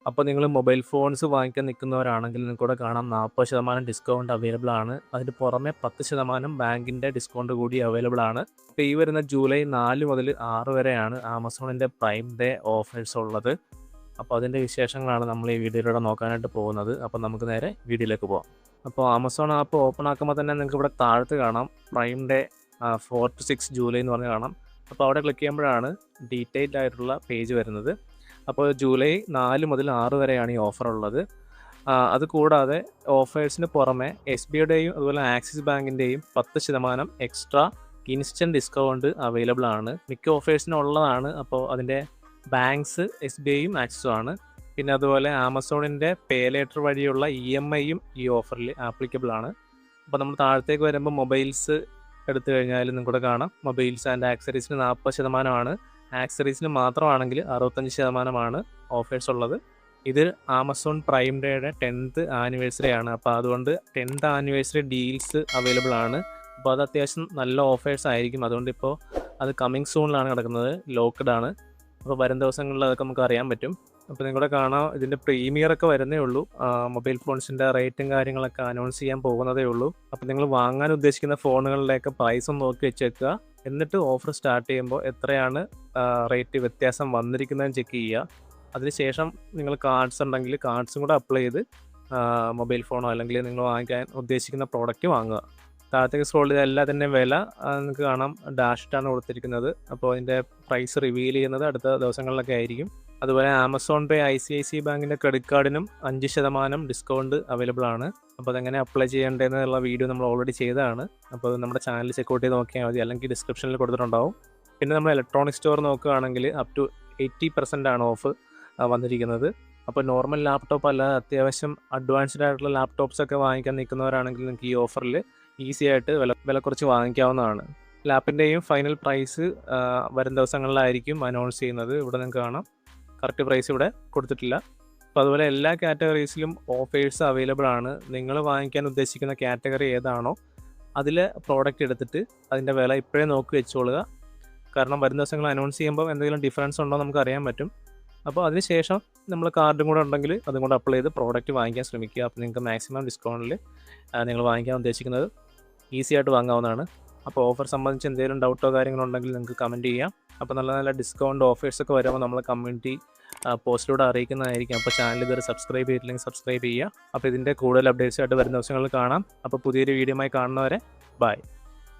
അപ്പോൾ നിങ്ങൾ mobile phones വാങ്ങിക്കാൻ നിൽക്കുന്നവരാണെങ്കിൽ നിങ്ങൾക്കിവിടെ കാണാം 40% ഡിസ്കൗണ്ട് അവൈലബിൾ ആണ്. അതിന് പുറമെ 10% ബാങ്കിൻ്റെ ഡിസ്കൗണ്ട് കൂടി അവൈലബിൾ ആണ്. അപ്പോൾ ഈ വരുന്ന ജൂലൈ 4 മുതൽ 6 വരെയാണ് ആമസോണിൻ്റെ പ്രൈം ഡേ ഓഫേഴ്സ് ഉള്ളത്. അപ്പോൾ അതിൻ്റെ വിശേഷങ്ങളാണ് നമ്മൾ ഈ വീഡിയോയിലൂടെ നോക്കാനായിട്ട് പോകുന്നത്. അപ്പോൾ നമുക്ക് നേരെ വീഡിയോയിലേക്ക് പോകാം. അപ്പോൾ ആമസോൺ ആപ്പ് ഓപ്പൺ ആക്കുമ്പോൾ തന്നെ നിങ്ങൾക്ക് ഇവിടെ താഴത്ത് കാണാം പ്രൈം ഡേ 4 to 6 ജൂലൈ എന്ന് പറഞ്ഞ് കാണാം. അപ്പോൾ അവിടെ ക്ലിക്ക് ചെയ്യുമ്പോഴാണ് ഡീറ്റെയിൽഡ് ആയിട്ടുള്ള പേജ് വരുന്നത്. അപ്പോൾ ജൂലൈ 4 മുതൽ 6 വരെയാണ് ഈ ഓഫർ ഉള്ളത്. അതുകൂടാതെ ഓഫേഴ്സിന് പുറമെ SBIയുടെയും അതുപോലെ ആക്സിസ് ബാങ്കിൻ്റെയും 10% എക്സ്ട്രാ ഇൻസ്റ്റൻറ്റ് ഡിസ്കൗണ്ട് അവൈലബിൾ ആണ്. മിക്ക ഓഫേഴ്സിനും ഉള്ളതാണ്. അപ്പോൾ അതിൻ്റെ ബാങ്ക്സ് SBIയും ആക്സിസും ആണ്. പിന്നെ അതുപോലെ ആമസോണിൻ്റെ പേ ലേറ്റർ വഴിയുള്ള EMIയും ഈ ഓഫറിൽ ആപ്ലിക്കബിൾ ആണ്. അപ്പോൾ നമ്മൾ താഴത്തേക്ക് വരുമ്പോൾ മൊബൈൽസ് എടുത്തു കഴിഞ്ഞാൽ നിങ്ങൾക്കിവിടെ കാണാം മൊബൈൽസ് ആൻഡ് ആക്സറീസിന് 40% ആക്സറീസിന് മാത്രമാണെങ്കിൽ 65% ഓഫേഴ്സ് ഉള്ളത്. ഇത് ആമസോൺ പ്രൈം ഡേയുടെ 10th ആനിവേഴ്സറി ആണ്. അപ്പോൾ അതുകൊണ്ട് 10th ആനിവേഴ്സറി ഡീൽസ് അവൈലബിൾ ആണ്. അപ്പോൾ അത് അത്യാവശ്യം നല്ല ഓഫേഴ്സ് ആയിരിക്കും. അതുകൊണ്ട് ഇപ്പോൾ അത് കമ്മിങ് സൂണിലാണ് കിടക്കുന്നത്, ലോക്ക്ഡ് ആണ്. അപ്പോൾ വരും ദിവസങ്ങളിൽ അതൊക്കെ നമുക്ക് അറിയാൻ പറ്റും. അപ്പോൾ നിങ്ങളുടെ കാണാം ഇതിൻ്റെ പ്രീമിയറൊക്കെ വരുന്നേ ഉള്ളൂ. മൊബൈൽ ഫോൺസിൻ്റെ റേറ്റും കാര്യങ്ങളൊക്കെ അനൗൺസ് ചെയ്യാൻ പോകുന്നതേ ഉള്ളൂ. അപ്പോൾ നിങ്ങൾ വാങ്ങാൻ ഉദ്ദേശിക്കുന്ന ഫോണുകളിലേക്ക് പ്രൈസ് ഒന്ന് നോക്കി വെച്ചേക്കുക. എന്നിട്ട് ഓഫർ സ്റ്റാർട്ട് ചെയ്യുമ്പോൾ എത്രയാണ് റേറ്റ് വ്യത്യാസം വന്നിരിക്കുന്നതെന്ന് ചെക്ക് ചെയ്യുക. അതിനുശേഷം നിങ്ങൾ കാർഡ്സ് ഉണ്ടെങ്കിൽ കാർഡ്സും കൂടെ അപ്ലൈ ചെയ്ത് മൊബൈൽ ഫോണോ അല്ലെങ്കിൽ നിങ്ങൾ വാങ്ങിക്കാൻ ഉദ്ദേശിക്കുന്ന പ്രോഡക്റ്റ് വാങ്ങുക. താഴത്തേക്ക് സ്ക്രോൾ ചെയ്ത എല്ലാത്തിൻ്റെ വില നിങ്ങൾക്ക് കാണാം ഡാഷിട്ടാണ് കൊടുത്തിരിക്കുന്നത്. അപ്പോൾ അതിൻ്റെ പ്രൈസ് റിവീൽ ചെയ്യുന്നത് അടുത്ത ദിവസങ്ങളിലൊക്കെ ആയിരിക്കും. അതുപോലെ ആമസോൺ പേ ICICI ബാങ്കിൻ്റെ ക്രെഡിറ്റ് കാർഡിനും 5% ഡിസ്കൗണ്ട് അവൈലബിൾ ആണ്. അപ്പോൾ അതെങ്ങനെ അപ്ലൈ ചെയ്യേണ്ടതെന്നുള്ള വീഡിയോ നമ്മൾ ഓൾറെഡി ചെയ്തതാണ്. അപ്പോൾ നമ്മുടെ ചാനൽ ചെക്കൗട്ട് ചെയ്ത് നോക്കിയാൽ മതി, അല്ലെങ്കിൽ ഡിസ്ക്രിപ്ഷനിൽ കൊടുത്തിട്ടുണ്ടാവും. പിന്നെ നമ്മൾ ഇലക്ട്രോണിക് സ്റ്റോർ നോക്കുകയാണെങ്കിൽ അപ് ടു 80% ആണ് ഓഫ് വന്നിരിക്കുന്നത്. അപ്പോൾ നോർമൽ ലാപ്ടോപ്പ് അല്ലാതെ അത്യാവശ്യം അഡ്വാൻസ്ഡ് ആയിട്ടുള്ള ലാപ്ടോപ്സ് ഒക്കെ വാങ്ങിക്കാൻ നിൽക്കുന്നവരാണെങ്കിൽ നിങ്ങൾക്ക് ഈ ഓഫറിൽ ഈസി ആയിട്ട് വില കുറച്ച് വാങ്ങിക്കാവുന്നതാണ്. ലാപ്പിൻ്റെയും ഫൈനൽ പ്രൈസ് വരും ദിവസങ്ങളിലായിരിക്കും അനൗൺസ് ചെയ്യുന്നത്. ഇവിടെ നിങ്ങൾക്ക് കാണാം കറക്റ്റ് പ്രൈസ് ഇവിടെ കൊടുത്തിട്ടില്ല. അപ്പോൾ അതുപോലെ എല്ലാ കാറ്റഗറീസിലും ഓഫേഴ്സ് അവൈലബിൾ ആണ്. നിങ്ങൾ വാങ്ങിക്കാൻ ഉദ്ദേശിക്കുന്ന കാറ്റഗറി ഏതാണോ അതിൽ പ്രോഡക്റ്റ് എടുത്തിട്ട് അതിൻ്റെ വില ഇപ്പോഴേ നോക്കി വെച്ചോളുക. കാരണം വരും ദിവസങ്ങൾ അനൗൺസ് ചെയ്യുമ്പോൾ എന്തെങ്കിലും ഡിഫറൻസ് ഉണ്ടോ നമുക്ക് അറിയാൻ പറ്റും. അപ്പോൾ അതിനുശേഷം നമ്മൾ കാർഡും കൂടെ ഉണ്ടെങ്കിൽ അതും കൂടെ അപ്ലൈ ചെയ്ത് പ്രോഡക്റ്റ് വാങ്ങിക്കാൻ ശ്രമിക്കുക. അപ്പോൾ നിങ്ങൾക്ക് മാക്സിമം ഡിസ്കൗണ്ടിൽ നിങ്ങൾ വാങ്ങിക്കാൻ ഉദ്ദേശിക്കുന്നത് ഈസി ആയിട്ട് വാങ്ങാവുന്നതാണ്. അപ്പോൾ ഓഫർ സംബന്ധിച്ച് എന്തെങ്കിലും ഡൗട്ടോ കാര്യങ്ങളോ ഉണ്ടെങ്കിൽ നിങ്ങൾക്ക് കമൻറ്റ് ചെയ്യാം. അപ്പോൾ നല്ല നല്ല ഡിസ്കൗണ്ട് ഓഫേഴ്സൊക്കെ വരുമ്പോൾ നമ്മൾ കമ്മ്യൂണിറ്റി പോസ്റ്റിലൂടെ അറിയിക്കുന്നതായിരിക്കും. അപ്പോൾ ചാനൽ ഇതുവരെ സബ്സ്ക്രൈബ് ചെയ്തില്ലെങ്കിൽ സബ്സ്ക്രൈബ് ചെയ്യുക. അപ്പോൾ ഇതിൻ്റെ കൂടുതൽ അപ്ഡേറ്റ്സ് ആയിട്ട് വരുന്ന ദിവസങ്ങളിൽ കാണാം. അപ്പോൾ പുതിയൊരു വീഡിയോയുമായി കാണുന്നവരെ ബൈ.